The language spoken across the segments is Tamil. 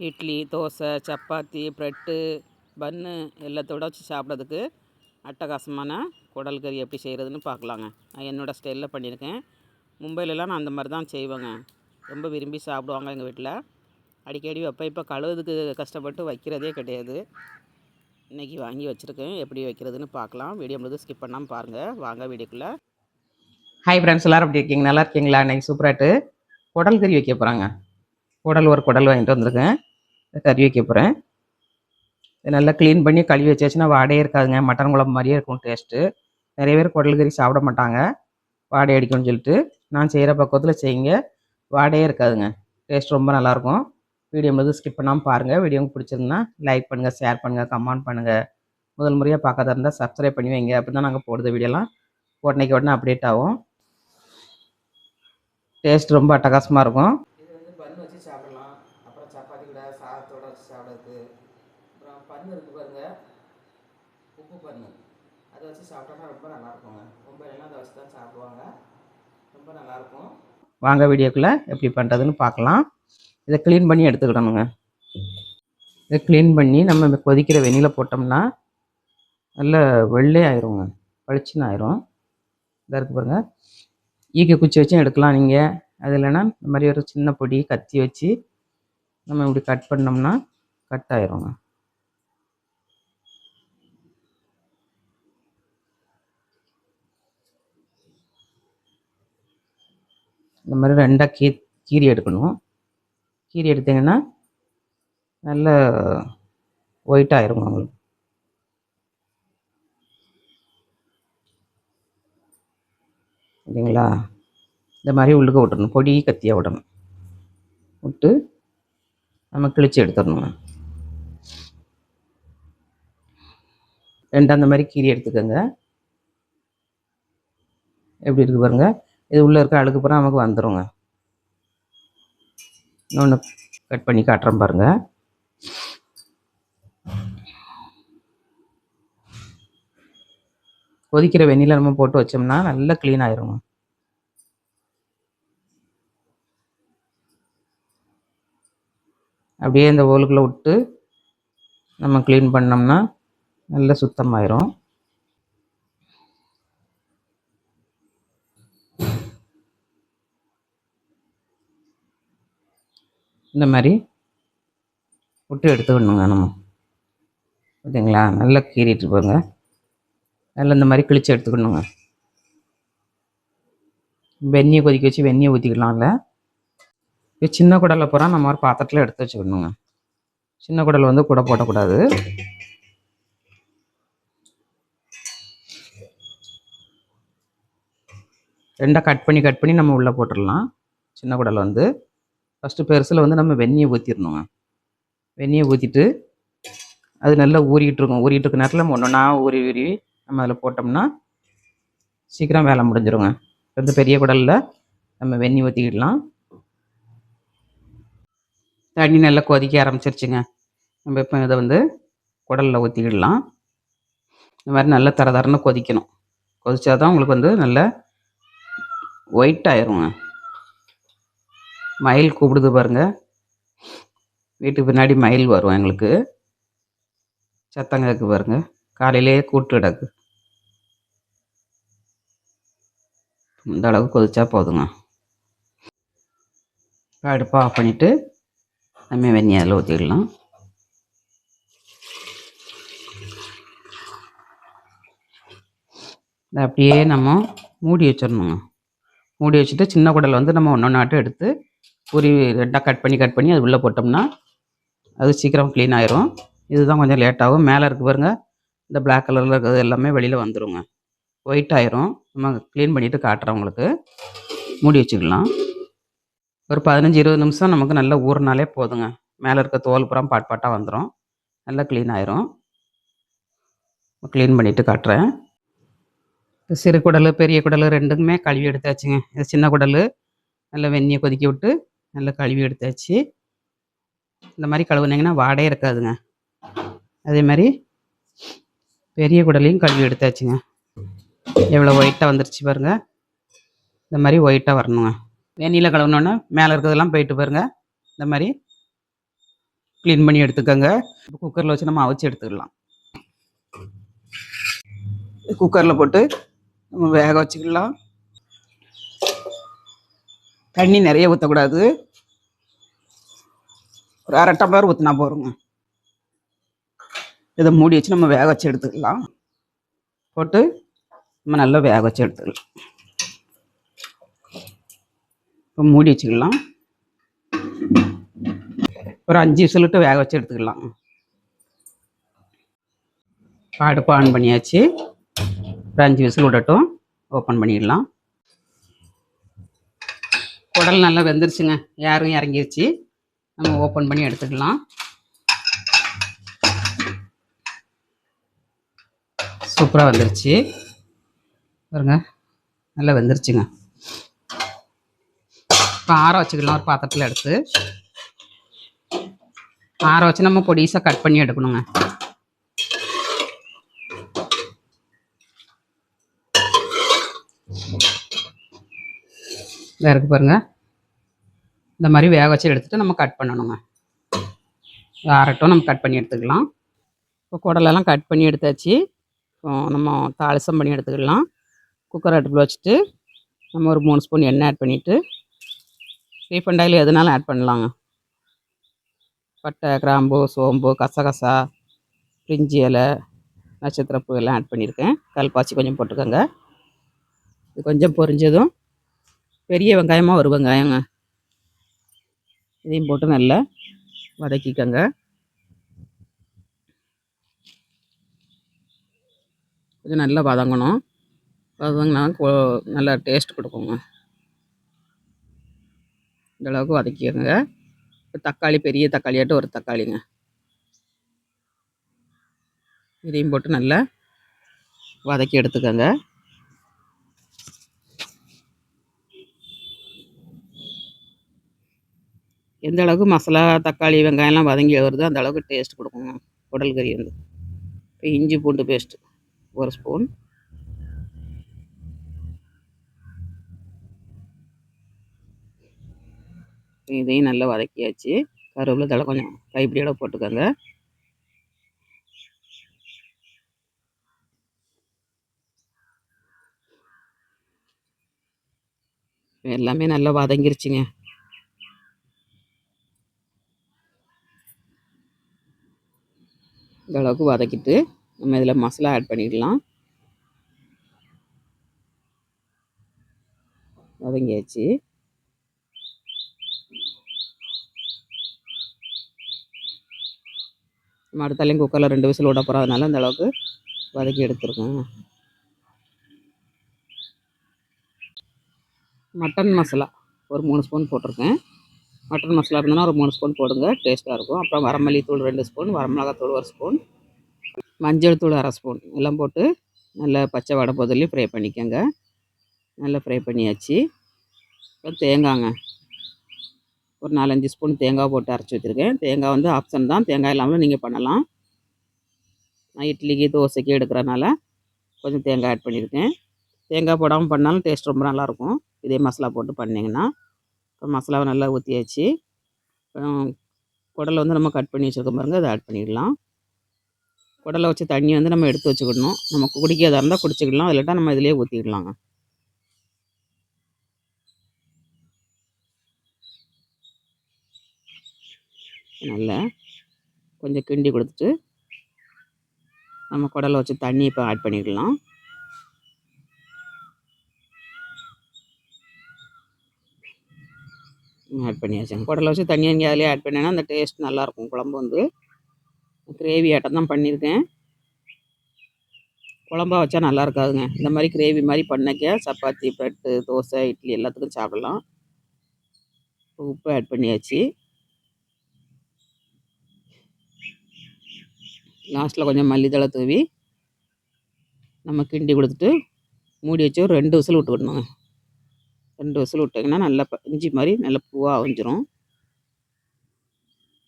இட்லி, தோசை, சப்பாத்தி, ப்ரெட்டு, பன்னு எல்லாத்தோட வச்சு சாப்பிட்றதுக்கு அட்டகாசமான குடல் கறி எப்படி செய்கிறதுன்னு பார்க்கலாங்க. நான் என்னோடய ஸ்டைலில் பண்ணியிருக்கேன். மும்பையிலலாம் நான் அந்த மாதிரி தான் செய்வேங்க. ரொம்ப விரும்பி சாப்பிடுவாங்க எங்கள் வீட்டில். அடிக்கடி வைப்பேன். இப்போ கழுவுறதுக்கு கஷ்டப்பட்டு வைக்கிறதே கிடையாது. இன்றைக்கி வாங்கி வச்சுருக்கேன். எப்படி வைக்கிறதுன்னு பார்க்கலாம். வீடியோ முழுது ஸ்கிப் பண்ணாமல் பாருங்கள். வாங்க வீடியோக்குள்ளே. ஹாய் ஃப்ரெண்ட்ஸ், எல்லோரும் எப்படி இருக்கீங்க? நல்லா இருக்கீங்களா? இன்றைக்கி சூப்பராகிட்டு குடல் கறி வைக்க போகிறாங்க. ஒரு குடல் வாங்கிட்டு வந்திருக்கேன். கறி வைக்க போகிறேன். நல்லா க்ளீன் பண்ணி கழுவி வச்சாச்சுன்னா வாடையே இருக்காதுங்க. மட்டன் குழம்பு மாதிரியே இருக்கும் டேஸ்ட்டு. நிறைய பேர் குடல் கறி சாப்பிட மாட்டாங்க, வாடை அடிக்கும்னு சொல்லிட்டு. நான் செய்கிற பக்குவத்தில் செய்யுங்க, வாடையே இருக்காதுங்க. டேஸ்ட் ரொம்ப நல்லாயிருக்கும். வீடியோ முழுது ஸ்கிப் பண்ணாமல் பாருங்கள். வீடியோ உங்களுக்கு பிடிச்சிருந்தா லைக் பண்ணுங்கள், ஷேர் பண்ணுங்கள், கமெண்ட் பண்ணுங்கள். முதல் முறையாக பார்க்காத இருந்தால் சப்ஸ்கிரைப் பண்ணி வைங்க. அப்படி தான் நாங்கள் போடுற வீடியோலாம் உடனே அப்டேட் ஆகும். டேஸ்ட் ரொம்ப அட்டகாசமாக இருக்கும். இது வந்து பன் வச்சு சாப்பிடலாம். அப்புறம் சப்பாத்தி கூட சாதத்தோடு வச்சு சாப்பிட்றது. அப்புறம் பன் இருக்குது பாருங்கள், உப்பு பன்னு, அதை வச்சு சாப்பிட்டோன்னா ரொம்ப நல்லாயிருக்குங்க. ரொம்ப எல்லாம் அதை வச்சு தான் சாப்பிடுவாங்க. ரொம்ப நல்லாயிருக்கும். வாங்க வீடியோக்குள்ளே எப்படி பண்ணுறதுன்னு பார்க்கலாம். இதை க்ளீன் பண்ணி எடுத்துக்கிடணுங்க. இதை க்ளீன் பண்ணி நம்ம கொதிக்கிற வெந்நியில் போட்டோம்னா நல்ல வெள்ளை ஆயிருங்க, பளிச்சுன்னு ஆயிரும். இதாக இருக்குது பாருங்கள். ஈக்க குச்சி வச்சும் எடுக்கலாம் நீங்கள். அது இல்லைன்னா இந்த மாதிரி ஒரு சின்ன பொடி கத்தி வச்சு நம்ம இப்படி கட் பண்ணோம்னா கட் ஆயிருங்க. இந்த மாதிரி ரெண்டாக கீரி எடுக்கணும். கீரி எடுத்திங்கன்னா நல்ல ஒயிட் ஆயிருங்க உங்களுக்கு. இல்லைங்களா? இந்த மாதிரி உள்ளுக்க விட்டுறணும், பொடி கத்தியாக விடணும். விட்டு நம்ம கிழிச்சு எடுத்துடணும். ரெண்டு அந்த மாதிரி கீரி எடுத்துக்கோங்க. எப்படி இருக்குது பாருங்கள். இது உள்ளே இருக்க அழுக்கு பூரா நமக்கு வந்துடுங்க. இன்னொன்று கட் பண்ணி காட்டுறேன் பாருங்கள். கொதிக்கிற வெந்நில நம்ம போட்டு வச்சோம்னா நல்லா க்ளீன் ஆயிருங்க. அப்படியே இந்த ஓலுக்குள்ளே விட்டு நம்ம க்ளீன் பண்ணோம்னா நல்ல சுத்தமாயிரும். இந்த மாதிரி விட்டு எடுத்துக்கணுங்க நம்ம. ஓகேங்களா? நல்லா கீறிட்டு போங்க. நல்லா இந்த மாதிரி கிழிச்சு எடுத்துக்கணுங்க. வெந்நியை கொதிக்க வச்சு வெந்நியை ஊற்றிக்கலாம்ல. இப்போ சின்ன குடலில் பூரா நம்ம ஒரு பாத்திரத்தில் எடுத்து வச்சுக்கணுங்க. சின்ன குடல் வந்து கூட போடக்கூடாது. ரெண்டாக கட் பண்ணி நம்ம உள்ளே போட்டுடலாம். சின்ன குடல் வந்து ஃபஸ்ட்டு பெருசில் வந்து நம்ம வெந்நியை ஊற்றிடணுங்க. வெந்நியை ஊற்றிட்டு அது நல்லா ஊறிக்கிட்டு இருக்க நேரத்தில் நம்ம ஒன்றா ஊறி நம்ம அதில் போட்டோம்னா சீக்கிரம் வேலை முடிஞ்சிருங்க. இந்த பெரிய குடலில் நம்ம வெந்நி ஊற்றிக்கிடலாம். தண்ணி நல்லா கொதிக்க ஆரம்பிச்சிருச்சுங்க. நம்ம இப்போ இதை வந்து குடலில் ஊற்றிக்கிடலாம். இந்த மாதிரி நல்லா தரன்னு கொதிக்கணும். கொதிச்சா தான் உங்களுக்கு வந்து நல்லா ஒயிட் ஆயிருங்க. மயில் கூப்பிடுது பாருங்கள். வீட்டுக்கு பின்னாடி மயில் வரும் எங்களுக்கு. சத்தங்க இருக்கு பாருங்கள். காலையிலேயே கூட்டு கிடக்கு. இந்த அளவுக்கு கொதிச்சா போதுங்க. அடுப்பை ஆஃப் பண்ணிவிட்டு நம்ம வெந்நி அதில் ஊற்றிடலாம். அப்படியே நம்ம மூடி வச்சிடணுங்க. மூடி வச்சுட்டு சின்ன குடல் வந்து நம்ம ஒன்று எடுத்து ஒரு ரெண்டாக கட் பண்ணி அது உள்ளே போட்டோம்னா அது சீக்கிரம் க்ளீன் ஆயிரும். இதுதான் கொஞ்சம் லேட்டாகும். மேலே இருக்கு பாருங்கள், இந்த பிளாக் கலரில் இருக்கிறது எல்லாமே வெளியில் வந்துடுங்க, ஒயிட் ஆயிரும். நம்ம க்ளீன் பண்ணிவிட்டு காட்டுறோம் உங்களுக்கு. மூடி வச்சுக்கலாம். ஒரு 15-20 நிமிஷம் நமக்கு நல்லா ஊறினாலே போதுங்க. மேலே இருக்க தோல் புறம் பாட்டாக வந்துடும். நல்லா க்ளீன் ஆயிரும். க்ளீன் பண்ணிவிட்டு காட்டுறேன். சிறு குடல் பெரிய குடல் ரெண்டுக்குமே கழுவி எடுத்தாச்சுங்க. இது சின்ன குடல் நல்லா வெந்நியை கொதிக்க விட்டு நல்லா கழுவி எடுத்தாச்சு. இந்த மாதிரி கழுவுனீங்கன்னா வாடையே இருக்காதுங்க. அதே மாதிரி பெரிய குடலையும் கழுவி எடுத்தாச்சுங்க. எவ்வளோ ஒயிட்டாக வந்துருச்சு பாருங்கள். இந்த மாதிரி ஒயிட்டாக வரணுங்க. வெந்நியில் கழுவுனோன்னா மேலே இருக்கிறதெல்லாம் போயிட்டு பாருங்கள். இந்த மாதிரி க்ளீன் பண்ணி எடுத்துக்கோங்க. குக்கரில் வச்சு நம்ம அவிச்சு எடுத்துக்கலாம். குக்கரில் போட்டு நம்ம வேக வச்சுக்கலாம். தண்ணி நிறைய ஊற்றக்கூடாது. ஒரு அரை டம்ளர் ஊற்றினா போகிறோங்க. இதை மூடி வச்சு நம்ம வேக வச்சு எடுத்துக்கலாம். போட்டு நம்ம நல்லா வேக வச்சு எடுத்துக்கலாம். இப்போ மூடி வச்சுக்கலாம். ஒரு 5 விசில் வேக வச்சு எடுத்துக்கலாம். அடுப்பு ஆன் பண்ணியாச்சு. ஒரு 5 விசில் விடட்டும். ஓப்பன் பண்ணிடலாம். குடல் நல்லா வெந்துருச்சுங்க. ஏரும் இறங்கிருச்சு. நம்ம ஓப்பன் பண்ணி எடுத்துக்கலாம். சூப்பராக வந்துருச்சு பாருங்க. நல்லா வெந்துருச்சுங்க. இப்போ ஆற வச்சுக்கலாம். ஒரு பாத்திரத்தில் எடுத்து ஆற வச்சு நம்ம பொடிசாக கட் பண்ணி எடுக்கணுங்க. இதாக இருக்குது பாருங்கள். இந்த மாதிரி வேக வச்சு எடுத்துகிட்டு நம்ம கட் பண்ணணுங்க. ஆறட்டும், நம்ம கட் பண்ணி எடுத்துக்கலாம். இப்போ குடலெல்லாம் கட் பண்ணி எடுத்தாச்சு. நம்ம தாளிசம் பண்ணி எடுத்துக்கலாம். குக்கர் அடுப்பில் வச்சுட்டு நம்ம ஒரு 3 ஸ்பூன் எண்ணெய் ஆட் பண்ணிவிட்டு ரீஃபண்ட் ஆயில் எதுனாலும் ஆட் பண்ணலாங்க. பட்டை, கிராம்பு, சோம்பு, கசகசா, பிரிஞ்சி இலை, நட்சத்திரப்பூ எல்லாம் ஆட் பண்ணியிருக்கேன். கல்பாசி கொஞ்சம் போட்டுக்கோங்க. இது கொஞ்சம் பொரிஞ்சதும் பெரிய வெங்காயமாக ஒரு வெங்காயங்க, இதையும் போட்டு நல்லா வதக்கிக்கோங்க. கொஞ்சம் நல்லா வதங்கணும். வதங்கினா நல்லா டேஸ்ட் கொடுக்குங்க. இந்தளவுக்கு வதக்கிக்கோங்க. தக்காளி, பெரிய தக்காளியாட்டு ஒரு தக்காளிங்க, இதையும் போட்டு நல்லா வதக்கி எடுத்துக்கோங்க. எந்த அளவுக்கு மசாலா, தக்காளி, வெங்காயம்லாம் வதங்கி வருதோ அந்த அளவுக்கு டேஸ்ட் கொடுக்குங்க குடல் கறி வந்து. இப்போ இஞ்சி பூண்டு பேஸ்ட்டு 1 ஸ்பூன், இதையும் நல்லா வதக்கியாச்சு. கருவேப்பிலை தழை கொஞ்சம் கைப்பிடியோட போட்டுக்கோங்க. எல்லாமே நல்லா வதங்கிருச்சுங்க. இந்த அளவுக்கு வதக்கிட்டு நம்ம இதில் மசாலா ஆட் பண்ணிடலாம். வதங்கியாச்சு. நம்ம அடுத்தாலையும் குக்கரில் 2 விசில் விட போகிறோம். அதனால அந்த அளவுக்கு வதக்கி எடுத்துருக்கோங்க. மட்டன் மசாலா ஒரு 3 ஸ்பூன் போட்டிருக்கேன். மட்டன் மசாலா இருந்ததுன்னா ஒரு 3 ஸ்பூன் போடுங்க, டேஸ்ட்டாக இருக்கும். அப்புறம் வரமல்லி தூள் 2 ஸ்பூன், வரமிளகாத்தூள் 1 ஸ்பூன், மஞ்சள் தூள் 1/2 ஸ்பூன் எல்லாம் போட்டு நல்லா பச்சை வடை பொதுலையும் ஃப்ரை பண்ணிக்கோங்க. நல்லா ஃப்ரை பண்ணியாச்சு. இப்போ தேங்காய்ங்க, ஒரு 4-5 ஸ்பூன் தேங்காய் போட்டு அரைச்சி வச்சுருக்கேன். தேங்காய் வந்து ஆப்ஷன் தான், தேங்காய் இல்லாமலும் நீங்கள் பண்ணலாம். நான் இட்லிக்கு, தோசைக்கு எடுக்கிறனால கொஞ்சம் தேங்காய் ஆட் பண்ணியிருக்கேன். தேங்காய் போடாமல் பண்ணாலும் டேஸ்ட் ரொம்ப நல்லாயிருக்கும். இதே மசாலா போட்டு பண்ணிங்கன்னா. இப்போ மசாலாவை நல்லா ஊற்றியாச்சு. குடலை வந்து நம்ம கட் பண்ணி வச்சுருக்க பாருங்க, அதை ஆட் பண்ணிடலாம். குடலை வச்சு தண்ணி வந்து நம்ம எடுத்து வச்சுக்கிடணும். நமக்கு குடிக்கிறதா இருந்தால் குடிச்சிக்கலாம், இல்லாட்டா நம்ம இதிலே ஊற்றிடலாங்க. நல்லா கொஞ்சம் கிண்டி கொடுத்துட்டு நம்ம குடலை வச்சு தண்ணி இப்போ ஆட் பண்ணிடலாம். ஆட் பண்ணியாச்சுங்க. குடலை வச்சு தண்ணி இங்கே அதிலே ஆட் பண்ணேன்னா அந்த டேஸ்ட் நல்லாயிருக்கும். குழம்பு வந்து கிரேவி ஆட்டம் தான் பண்ணியிருக்கேன். குழம்பா வச்சா நல்லா இருக்காதுங்க. இந்த மாதிரி கிரேவி மாதிரி பண்ணக்க சப்பாத்தி, ப்ரெட்டு, தோசை, இட்லி எல்லாத்துக்கும் சாப்பிடலாம். உப்பு ஆட் பண்ணியாச்சு. லாஸ்ட்டில் கொஞ்சம் மல்லித்தழை தூவி நம்ம கிண்டி கொடுத்துட்டு மூடி வச்சு ஒரு 2 விசில் விட்டுக்கணுங்க. 2 விசில் விட்டிங்கன்னா நல்லா இஞ்சி மாதிரி நல்லா பூவாக அவிஞ்சிரும்.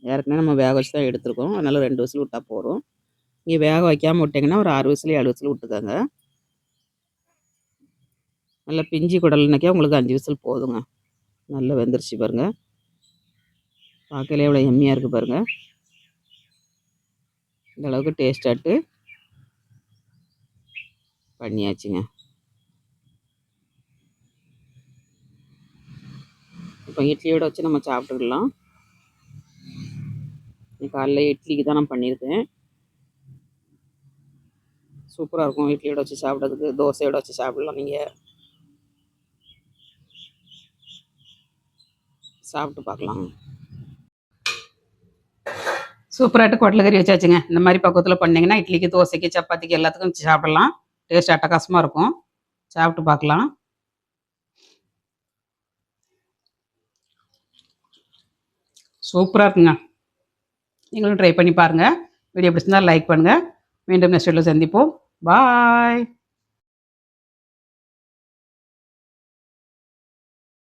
ஏற்கனவே நம்ம வேக வச்சு தான் எடுத்துருக்கோம். அதனால் 2 விசில் விட்டால் போதும். நீங்கள் வேக வைக்காமல் விட்டிங்கன்னா ஒரு 6 விசில் 7 விசில் விட்டுக்கோங்க. நல்லா பிஞ்சி குடல்னாக்கே உங்களுக்கு 5 விசில் போதுங்க. நல்லா வெந்துருச்சு பாருங்கள். பார்க்கலே எவ்வளோ எம்மியாக இருக்குது பாருங்கள். இந்த அளவுக்கு டேஸ்டாட்டு பண்ணியாச்சுங்க. இப்போ இட்லியோட வச்சு நம்ம சாப்பிட்டுக்கலாம். காலைல இட்லிக்கு தான் நான் பண்ணியிருக்கேன். சூப்பராக இருக்கும் இட்லியோட வச்சு சாப்பிட்றதுக்கு. தோசையோட வச்சு சாப்பிட்லாம். நீங்கள் சாப்பிட்டு பார்க்கலாம். சூப்பராகிட்டு குடல் கறி வச்சாச்சுங்க. இந்த மாதிரி பக்குவத்தில் பண்ணிங்கன்னா இட்லிக்கு, தோசைக்கு, சப்பாத்திக்கு எல்லாத்துக்கும் வச்சு சாப்பிடலாம். டேஸ்ட் அட்டகாசமாக இருக்கும். சாப்பிட்டு பார்க்கலாம். சூப்பராக இருக்குங்க. நீங்களும் ட்ரை பண்ணி பாருங்கள். வீடியோ பிடிச்சிருந்தால் லைக் பண்ணுங்கள். மீண்டும் நெக்ஸ்ட் வீடியோவில் சந்திப்போம். பாய்.